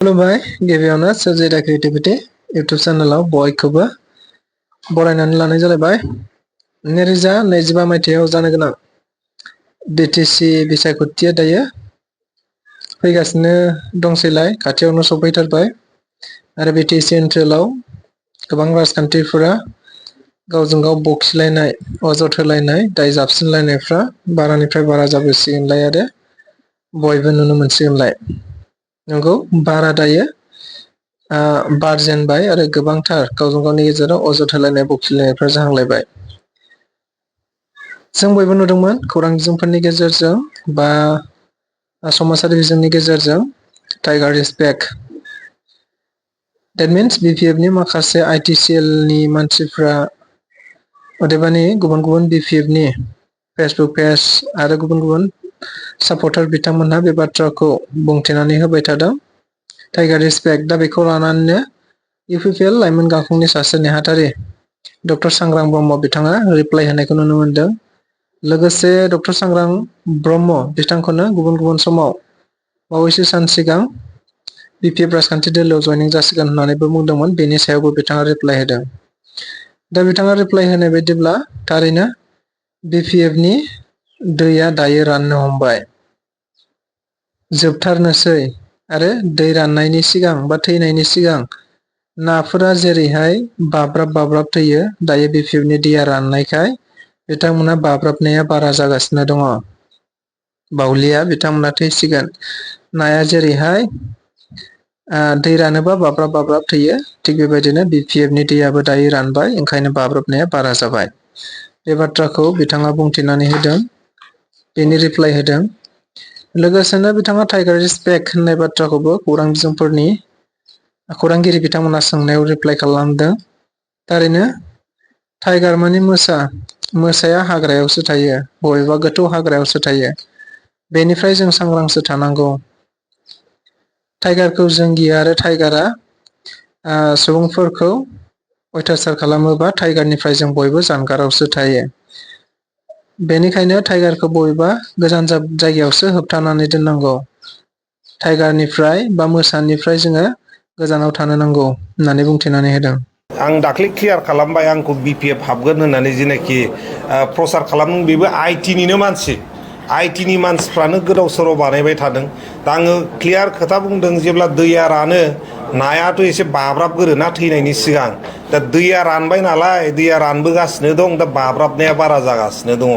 खुलुमबाय गिबियावनो सोरजिदा क्रिएटिभिटी इउट्यूब चेनेलाव बयखौबो बरायनानै लानाय जालायबाय। 2025 मायथाइयाव जानो गोनां बिटिसि बिसायख'थिया दायो फैगासिनो दंसैलाय, खाथियावनो सफैथारबाय आरो बिटिसि ओनसोलाव गोबां राजखान्थिफोरा गावजों गाव बखिलायनाय, अजद होलायनाय, दाय जाबसिनलायनायफ्रा बारानिफ्राय बारा जाबोसिगोनलाय आरो बयबो नुनो मोनसिगोनलाय। नंगौ, बारा दायो बारजेनबाय आरो गोबांथार गावजों गावनि गेजेराव अजद होलायनाय, बखिलायनायफ्रा जाहांलायबाय। जों बयबो नुदोंमोन खौरां बिजोंफोरनि गेजेरजों बा समाजारि बिजोंनि गेजेरजों tiger is back. That means BPF नि माखासे ITCL नि मानसिफ्रा अदेबानि गुबुन गुबुन BPF नि फेसबुक पेज आरो गुबुन गुबुन सापर्टार बिथांमोनहा बे बाथ्राखौ बुंथिनानै होबाय थादों, टाइगार इज बेक। दा बेखौ लानानैनो UPPL लाइमोन गांखंनि सासे नेहाथारि डक्टर सांग्रां ब्रह्म बिथाङा रिप्लाइ होनायखौ नुनो मोनदों। लोगोसे डक्टर सांग्रां ब्रह्म बिथांखौनो गुबुन गुबुन समाव बावैसो सान सिगां BPF राजखान्थि दोलोआव जयनिं जासिगोन होननानैबो बुंदोंमोन। बेनि सायावबो बिथाङा रिप्लाइ होदों। दा बिथाङा रिप्लाइ होनाय बायदिब्ला थारैनो BPF नि दैया दायो राननो हमबाय, जोबथारनोसै आरो दै राननायनि सिगां बा थैनायनि सिगां नाफोरा जेरैहाय बाब्राब बाब्राब थैयो, दायो BPF नि दैया राननायखाय बिथांमोना बाब्राबनाया बारा जागासिनो दङ। बावलिया बिथांमोना थैसिगोन। नाया जेरैहाय दै रानोबा बाब्राब बाब्राब थैयो, थिग बेबायदिनो BPF नि दैयाबो दायो रानबाय, ओंखायनो बाब्राबनाया बारा जाबाय। बे बाथ्राखौ बिथाङा बुंथिनानै होदों, बेनि रिप्लाइ होदों। लोगोसेनो बिथाङा टाइगार इज बेक होननाय बाथ्राखौबो खौरां बिजोंफोरनि खौरांगिरि बिथांमोना सोंनायाव रिप्लाइ खालामदों। थारैनो टाइगार माने मोसा, मोसाया हाग्रायावसो थायो, बबेबा गोथौ हाग्रायावसो थायो। बेनिफ्राय जों सांग्रांसो थानांगौ। टाइगारखौ जों गियो आरो टाइगारा सुबुंफोरखौ अयथासार खालामोबा टाइगारनिफ्राय जों बयबो जानगारावसो थायो। बेनिखायनो टाइगारखौ बबेबा गोजान जायगायावसो होबथानानै दोननांगौ। टाइगारनिफ्राय बा मोसानिफ्राय जोङो गोजानाव थानो नांगौ होननानै बुंथिनानै होदों। आं दाख्लै क्लियार खालामबाय, आंखौ BPF हाबगोन होननानै जेनाखि प्रसार खालामदों बेबो IT निनो मानसि। IT नि मानसिफ्रानो गोदाव सोराव बानायबाय थादों। दा आङो क्लियार खोथा बुंदों, जेब्ला दैया रानो नायाथ' एसे बाब्राबगोरोना थैनायनि सिगां। दा दैया रानबाय नालाय, दैया रानबोगासिनो दं, दा बाब्राबनाया बारा जागासिनो दङ।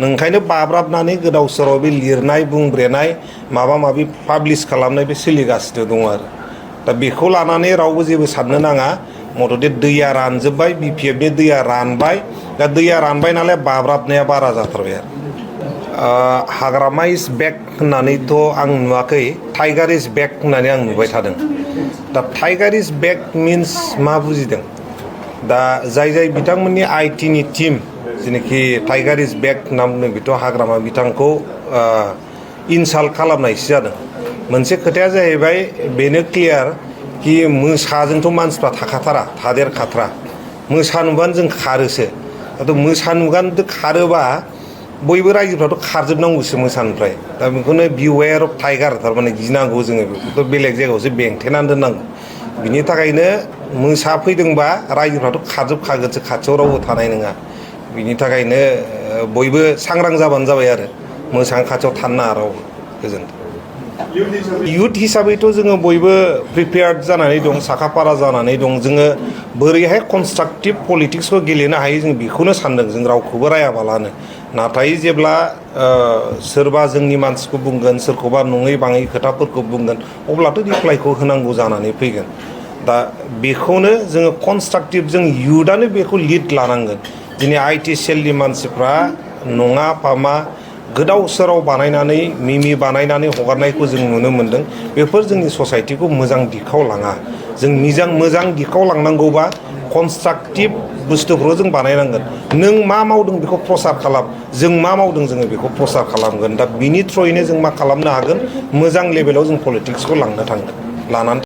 ओंखायनो बाब्राबनानै गोदाव सोराव बे लिरनाय, बुंब्रेनाय, माबा माबि पाब्लिस खालामनाय बे सोलिगासिनो दङ आरो। दा बेखौ लानानै रावबो जेबो साननो नाङा। मथथे दैया रानजोब्बाय, BPF नि दैया रानबाय। दा दैया रानबाय नालाय बाब्राबनाया बारा जाथारबाय आरो। हाग्रामा इज बेक होननानैथ' आं नुवाखै, टाइगार इज बेक होननानै आं नुबाय थादों। दा टाइगार इज बेक मिन्स मा बुजिदों? दा जाय बिथांमोननि IT नि टिम जेनाखि टाइगार इज बेक होनना बुंदों, बेथ' हाग्रामा बिथांखौ इनसाल्ट खालामनायसो जादों। मोनसे खोथाया जाहैबाय बेनो क्लियार कि मोसाजोंथ' मानसिफ्रा थाखाथारा, थादेरखाथ्रा। मोसा नुबानो जों खारोसो। दाथ' मोसा नुगानो खारोबा बयबो रायजोफ्राथ' खारजोबनांगौसो मोसानिफ्राय। दा बेखौनो बिवेयार अफ टाइगार, थारमाने गिनांगौ जोङो बेखौथ' बेलेग जायगायावसो बेंथेनानै दोननांगौ। बिनि थाखायनो मोसा फैदोंबा रायजोफ्राथ' खारजोबखागोनसो, खाथियाव रावबो थानाय नङा। बिनि थाखायनो बयबो सांग्रां जाबानो जाबाय आरो मोसानि खाथियाव थानो नाङा रावबो। गोजोन्थों। इयुथ हिसाबैथ' जोङो बयबो प्रिपेयार्ड जानानै दं, साखाफारा जानानै दं। जोङो बोरैहाय कनस्ट्राक्टिभ पलिटिक्सखौ गेलेनो हायो जों बेखौनो सानदों, जों रावखौबो रायाबालानो। नाथाय जेब्ला सोरबा जोंनि मानसिखौ बुंगोन, सोरखौबा नङै बाङै खोथाफोरखौ बुंगोन, अब्लाथ' रिप्लाइखौ होनांगौ जानानै फैगोन। दा बेखौनो जोङो कनस्ट्राक्टिभ, जों इयुथआनो बेखौ लिड लानांगोन। दिनै ITCL नि मानसिफ्रा नङा फामा गोदाव सोराव बानायनानै, मिमि बानायनानै हगारनायखौ जों नुनो मोनदों। बेफोर जोंनि ससाइटिखौ मोजां दिखाव लाङा। जों मोजां दिखाव लांनांगौबा कनस्ट्राक्टिभ बुस्थुफोरखौ जों बानायनांगोन। नों मा मावदों बेखौ प्रसार खालाम, जों मा मावदों जोङो बेखौ प्रसार खालामगोन। दा बिनि थ्रयैनो जों मा खालामनो हागोन, मोजां लेभेलाव जों पलिटिक्सखौ लांनो थांगोन, लानानै